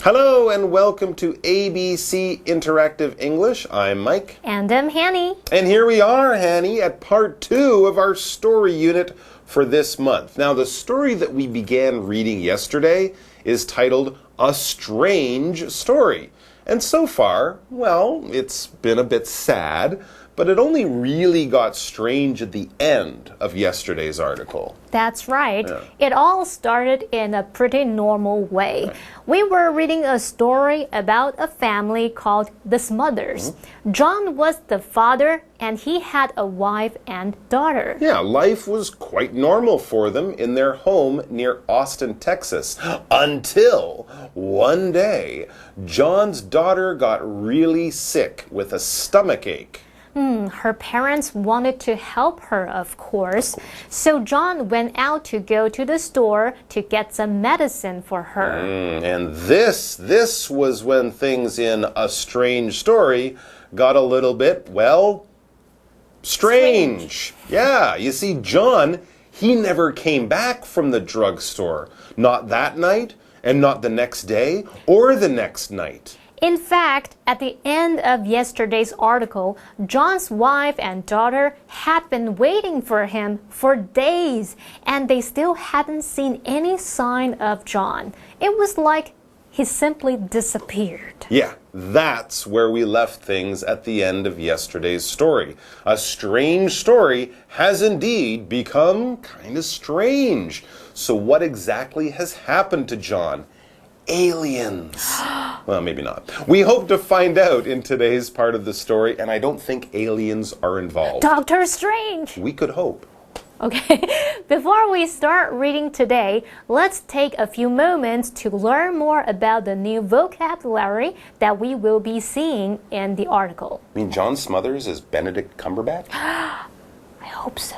Hello and welcome to ABC Interactive English. I'm Mike. And I'm Hanny. And here we are, Hanny, at part 2 of our story unit for this month. Now, the story that we began reading yesterday is titled A Strange Story. And so far, well, it's been a bit sad, but it only really got strange at the end of yesterday's article. That's right. Yeah. It all started in a pretty normal way. Right. We were reading a story about a family called the Smothers. John was the father, and he had a wife and daughter. Yeah, life was quite normal for them in their home near Austin, Texas, until one day, John's daughter got really sick with a stomachache. Her parents wanted to help her, of course. So John went out to go to the store to get some medicine for her. And this was when things in A Strange Story got a little bit, well, strange. Yeah, you see, John, he never came back from the drugstore. Not that night, and not the next day, or the next night. In fact, at the end of yesterday's article, John's wife and daughter had been waiting for him for days, and they still hadn't seen any sign of John. It was like he simply disappeared. Yeah, that's where we left things at the end of yesterday's story. A strange story has indeed become kind of strange. So what exactly has happened to John? Aliens. Well, maybe not. We hope to find out in today's part of the story, and I don't think aliens are involved. Doctor Strange! We could hope. Okay, before we start reading today, let's take a few moments to learn more about the new vocabulary that we will be seeing in the article. You mean John Smothers is Benedict Cumberbatch? I hope so.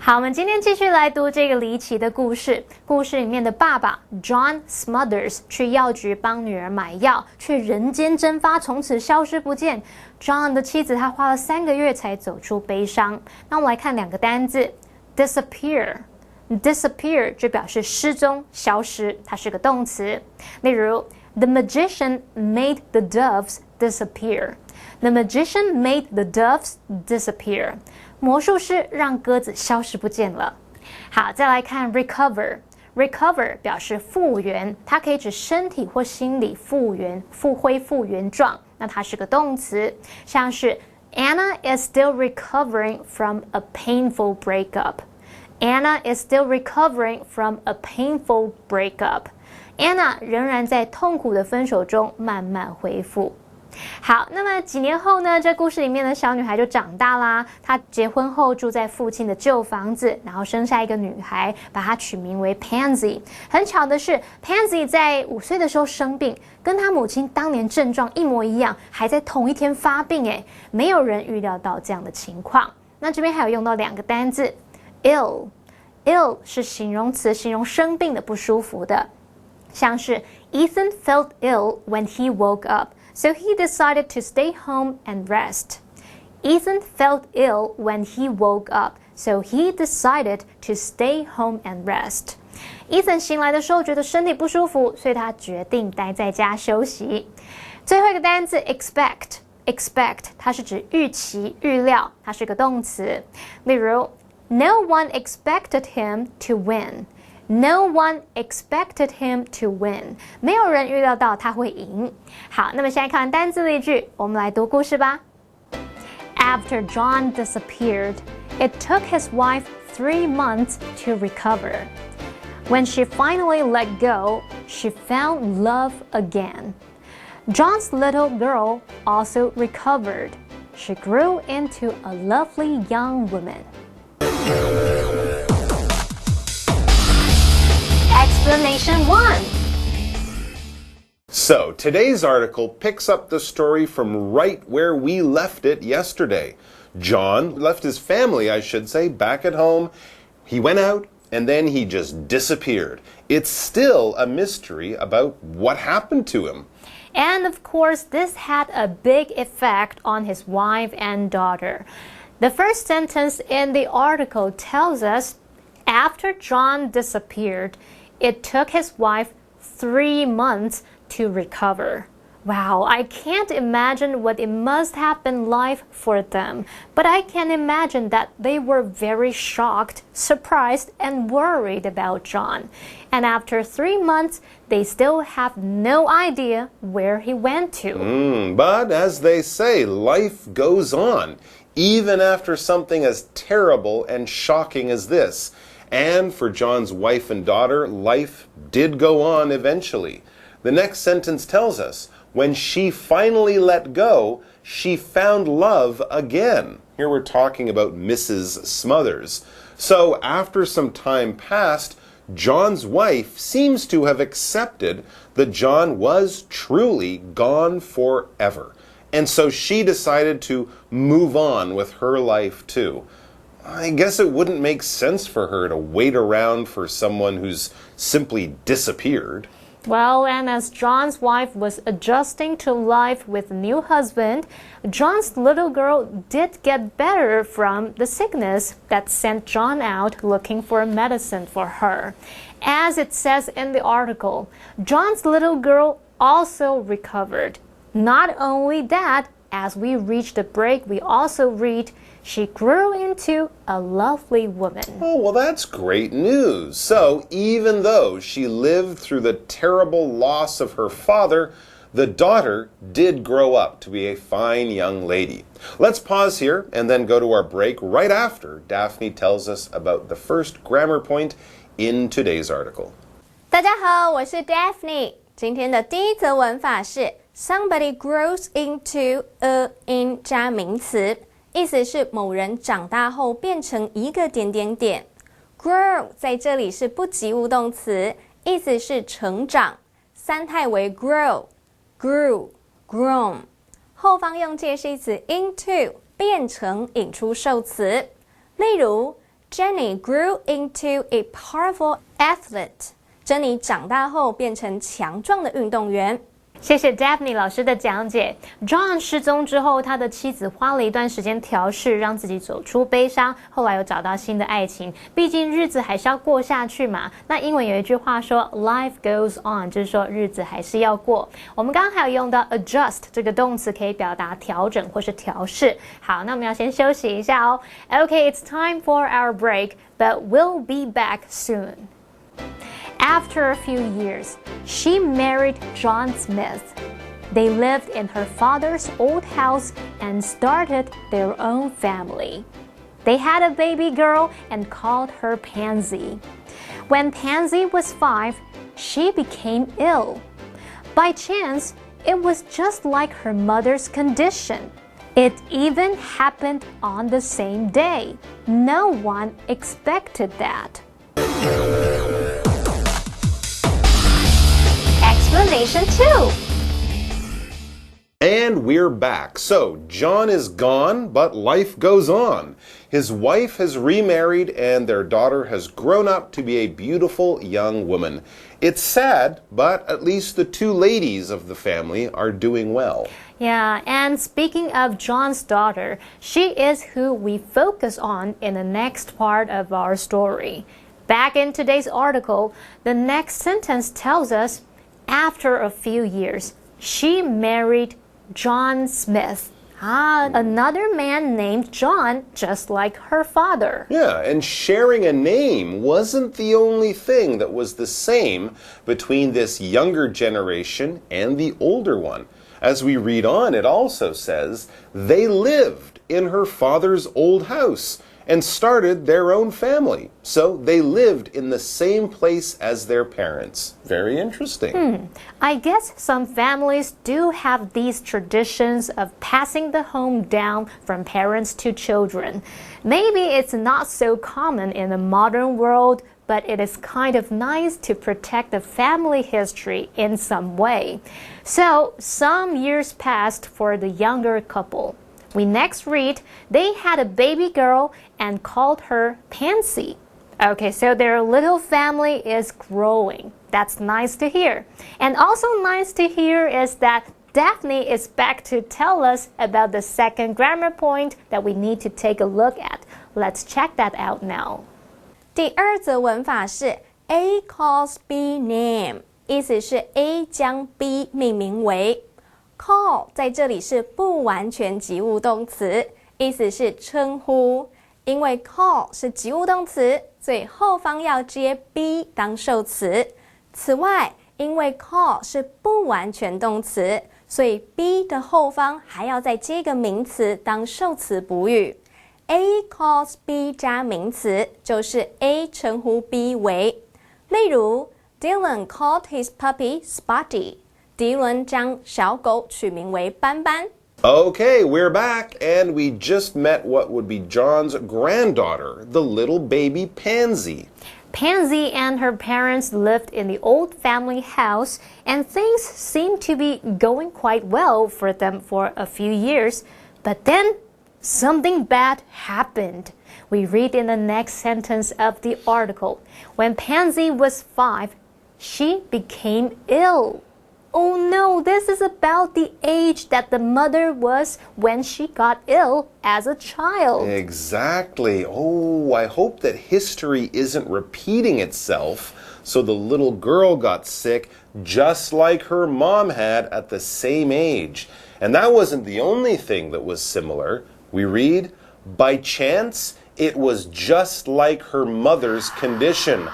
好，我们今天继续来读这个离奇的故事。故事里面的爸爸 John Smothers 去药局帮女儿买药，却人间蒸发，从此消失不见。John 的妻子她花了3个月才走出悲伤。那我们来看2个单字 disappear 就表示失踪、消失，它是个动词。例如 The magician made the doves disappear. The magician made the doves disappear. 魔术师让鸽子消失不见了。好，再来看 recover 表示复原，它可以指身体或心理复原、恢复原状，那它是个动词，像是 Anna is still recovering from a painful breakup. Anna is still recovering from a painful breakup. Anna 仍然在痛苦的分手中慢慢恢复。好，那么几年后呢，这故事里面的小女孩就长大啦。她结婚后住在父亲的旧房子，然后生下一个女孩，把她取名为 Pansy。很巧的是 ，Pansy 在5岁的时候生病，跟她母亲当年症状一模一样，还在同一天发病。没有人预料到这样的情况。那这边还有用到2个单字 ，ill 是形容词，形容生病的、不舒服的，像是 Ethan felt ill when he woke up.So he decided to stay home and rest. Ethan felt ill when he woke up, so he decided to stay home and rest. Ethan 醒来的时候觉得身体不舒服，所以他决定待在家休息。最后一个单字 expect 它是指预期、预料，它是个动词。例如 No one expected him to win.No one expected him to win. 没有人预料到他会赢。好，那么现在看完单字例句，我们来读故事吧。After John disappeared, it took his wife 3 months to recover. When she finally let go, she found love again. John's little girl also recovered. She grew into a lovely young woman.Explanation 1. So, today's article picks up the story from right where we left it yesterday. John left his family, I should say, back at home. He went out and then he just disappeared. It's still a mystery about what happened to him. And of course, this had a big effect on his wife and daughter. The first sentence in the article tells us, after John disappeared, it took his wife 3 months to recover. Wow, I can't imagine what it must have been like for them, but I can imagine that they were very shocked, surprised, and worried about John. And after 3 months, they still have no idea where he went to. But as they say, life goes on, even after something as terrible and shocking as this. And for John's wife and daughter, life did go on eventually. The next sentence tells us, when she finally let go, she found love again. Here we're talking about Mrs. Smothers. So after some time passed, John's wife seems to have accepted that John was truly gone forever. And so she decided to move on with her life too. I guess it wouldn't make sense for her to wait around for someone who's simply disappeared. Well, and as John's wife was adjusting to life with a new husband, John's little girl did get better from the sickness that sent John out looking for medicine for her. As it says in the article, John's little girl also recovered. Not only that, as we reach the break, we also read she grew into a lovely woman. Oh, well, that's great news. So, even though she lived through the terrible loss of her father, the daughter did grow up to be a fine young lady. Let's pause here and then go to our break right after Daphne tells us about the first grammar point in today's article. 大家好，我是 Daphne。今天的第一则文法是 Somebody grows into a in 加名词。意思是某人长大后变成一个点点点。Grow 在这里是不及物动词，意思是成长，三态为 grow、grew、grown。后方用介系词 into 变成引出受词。例如 Jenny grew into a powerful athlete。珍妮长大后变成强壮的运动员。谢谢 Daphne 老师的讲解。John 失踪之后，他的妻子花了一段时间调试，让自己走出悲伤，后来又找到新的爱情。毕竟日子还是要过下去嘛。那英文有一句话说 Life goes on， 就是说日子还是要过。我们刚刚还有用到 adjust 这个动词，可以表达调整或是调试。好，那我们要先休息一下哦。Okay, it's time for our break, but we'll be back soon. After a few years, she married John Smith. They lived in her father's old house and started their own family. They had a baby girl and called her Pansy. When Pansy was 5, she became ill. By chance, it was just like her mother's condition. It even happened on the same day. No one expected that. Explanation 2. And we're back. So, John is gone, but life goes on. His wife has remarried and their daughter has grown up to be a beautiful young woman. It's sad, but at least the two ladies of the family are doing well. Yeah, and speaking of John's daughter, she is who we focus on in the next part of our story. Back in today's article, the next sentence tells us, after a few years, she married John Smith. Another man named John, just like her father. Yeah, and sharing a name wasn't the only thing that was the same between this younger generation and the older one. As we read on, it also says they lived in her father's old house and started their own family. So they lived in the same place as their parents. Very interesting. I guess some families do have these traditions of passing the home down from parents to children. Maybe it's not so common in the modern world, but it is kind of nice to protect the family history in some way. So some years passed for the younger couple. We next read, they had a baby girl and called her Pansy. Okay, so their little family is growing. That's nice to hear. And also nice to hear is that Daphne is back to tell us about the second grammar point that we need to take a look at. Let's check that out now. 第二则文法是 A calls B name，意思是 A 将 B 命名为。call 在这里是不完全及物动词，意思是称呼。因为 call 是及物动词，所以后方要接 be 当受词。此外，因为 call 是不完全动词，所以 be 的后方还要再接一个名词当受词补语。A calls B 加名词，就是 A 称呼 B 为。例如 Dylan called his puppy Spotty。迪伦将小狗取名为斑斑。Okay, we're back, and we just met what would be John's granddaughter, the little baby Pansy. Pansy and her parents lived in the old family house, and things seemed to be going quite well for them for a few years. But then, something bad happened. We read in the next sentence of the article. When Pansy was 5, she became ill. Oh no, this is about the age that the mother was when she got ill as a child. Exactly. Oh, I hope that history isn't repeating itself. So the little girl got sick just like her mom had at the same age. And that wasn't the only thing that was similar. We read, by chance, it was just like her mother's condition.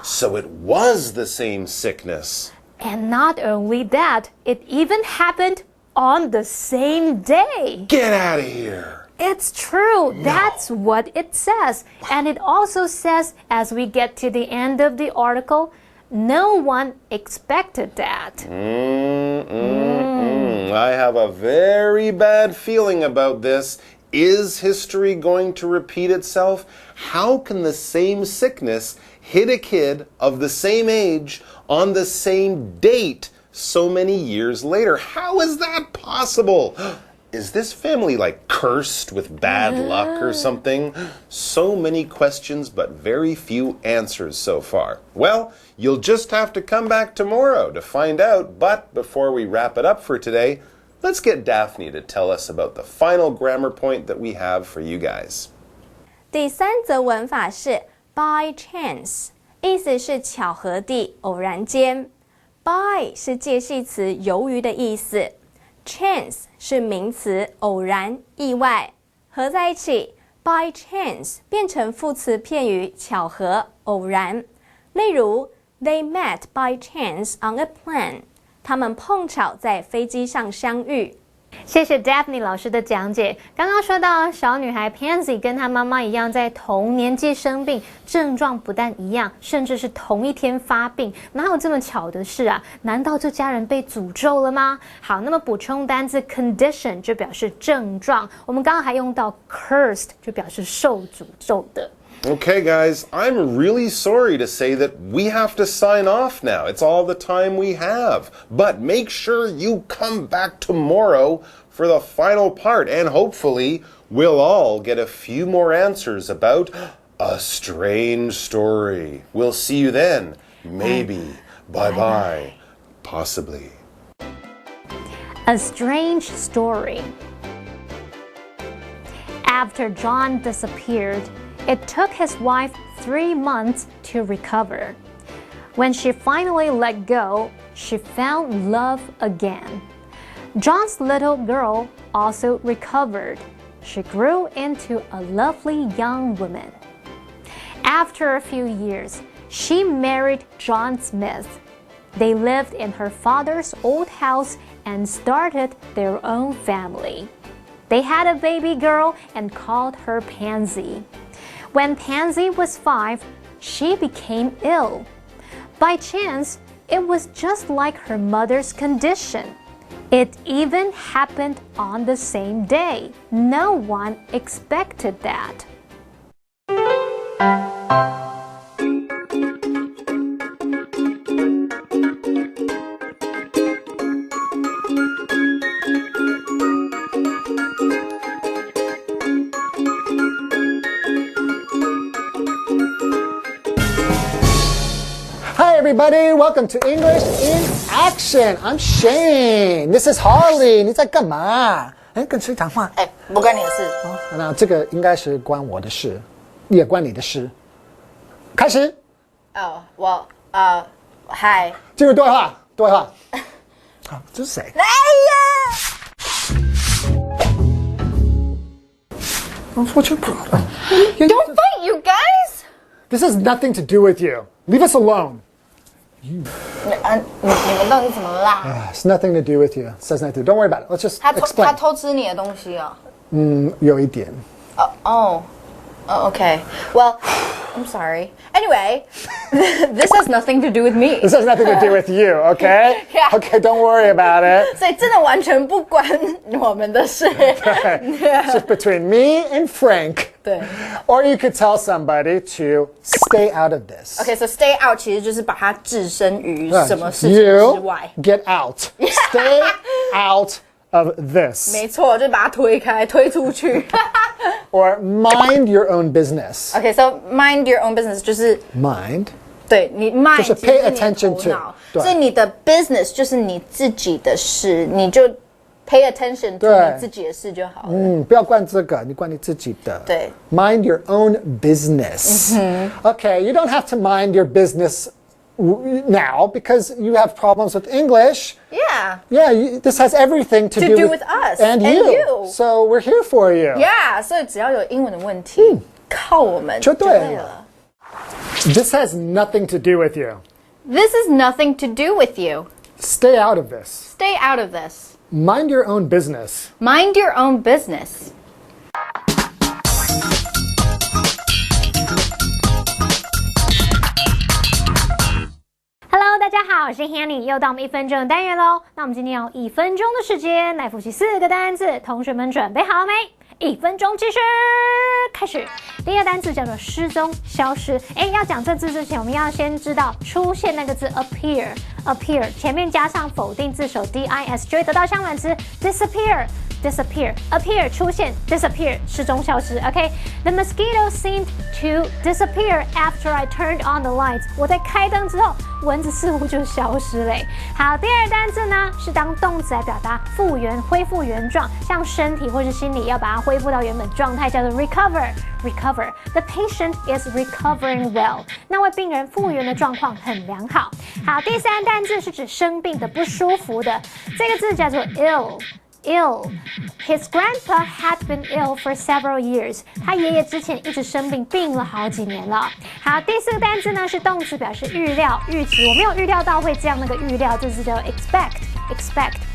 So it was the same sickness. And not only that, it even happened on the same day. Get out of here. It's true. No. That's what it says. And it also says, as we get to the end of the article, no one expected that. I have a very bad feeling about this. Is history going to repeat itself? How can the same sickness hit a kid of the same age on the same date so many years later? How is that possible? Is this family like cursed with bad luck or something? So many questions, but very few answers so far. Well, you'll just have to come back tomorrow to find out. But before we wrap it up for today, let's get Daphne to tell us about the final grammar point that we have for you guys. 第三则文法是 by chance， 意思是巧合地、偶然间。by 是介系词由于的意思， chance 是名词偶然、意外，合在一起 by chance 变成副词片语巧合、偶然。例如 They met by chance on a plane， 他们碰巧在飞机上相遇。谢谢 Daphne 老师的讲解。刚刚说到小女孩 Pansy 跟她妈妈一样，在同年纪生病，症状不但一样，甚至是同一天发病，哪有这么巧的事啊？难道这家人被诅咒了吗？好，那么补充单字 condition 就表示症状，我们刚刚还用到 cursed 就表示受诅咒的。Okay, guys, I'm really sorry to say that we have to sign off now. It's all the time we have. But make sure you come back tomorrow for the final part, and hopefully we'll all get a few more answers about a strange story. We'll see you then. Maybe. Bye-bye. Possibly. A strange story. After John disappeared, it took his wife 3 months to recover. When she finally let go, she found love again. John's little girl also recovered. She grew into a lovely young woman. After a few years, she married John Smith. They lived in her father's old house and started their own family. They had a baby girl and called her Pansy. When Pansy was 5, she became ill. By chance, it was just like her mother's condition. It even happened on the same day. No one expected that. Hi everybody, welcome to English in Action. I'm Shane. This is Harley. 你在干嘛？跟谁讲话？不关你的事。那这个应该是关我的事，也关你的事。开始。我嗨，进入对话，对话。好，这是谁？哎呀 What's your problem?！Don't fight, you guys. This has nothing to do with you. Leave us alone. 你们到底怎么了啦？ It's nothing to do with you. It says nothing. Don't worry about it. Let's just 他 explain. 偷吃你的东西哦。有一点。Oh, okay. Well, I'm sorry. Anyway, this has nothing to do with me. This has nothing to do with you, okay? Yeah. Okay, don't worry about it. 所以真的完全不关我们的事。It's just between me and Frank. 对。 Or you could tell somebody to stay out of this. Okay, so stay out 其实就是把它置身于什么事情之外。 You get out. Stay out of this. 没错，就把它推开，推出去。Or mind your own business. Okay, so mind your own business 就是 Mind. 对你 mind 就是 pay 其实是你的 attention 头脑 to 对所以你的 business 就是你自己的事，你就 pay attention to 对你自己的事就好了。不要管这个，你管你自己的。对。 Mind your own business. Okay, you don't have to mind your business now because you have problems with English. Yeah. Yeah, this has everything to do with us and and you. you. So we're here for you. Yeah, 所以只要有英文的问题，靠我们就对了了。 This has nothing to do with you. This is nothing to do with you. Stay out of this. Stay out of this. Mind your own business. Mind your own business. Hello， 大家好，我是 Hanny， 又到我们1分钟的单元喽。那我们今天用1分钟的时间来复习4个单字，同学们准备好了没？1分钟计时开始。第一个单词叫做失踪、消失。要讲这字之前，我们要先知道出现那个字 appear 前面加上否定字首 dis， 就会得到相反词 disappear。appear 出现 disappear 失踪消失 The mosquito seemed to disappear after I turned on the lights 我在开灯之后蚊子似乎就消失嘞。好，第二单字呢是当动词来表达复原恢复原状，像身体或是心理要把它恢复到原本状态，叫做 recover。The patient is recovering well 那位病人复原的状况很良好。好，第三单字是指生病的不舒服的，这个字叫做 ill. His grandpa had been ill for several years. 他爷爷之前一直生病，病了好几年了。好，第4个单字呢是动词，表示预料、预期。我没有预料到会这样，那个预料这字叫 expect，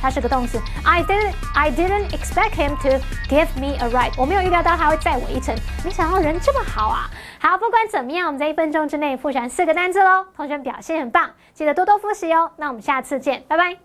它是个动词。I didn't expect him to give me a ride. 我没有预料到他会载我一程，没想到人这么好啊。好，不管怎么样，我们在1分钟之内复习完4个单字咯。同学们表现很棒，记得多多复习哦。那我们下次见，拜拜。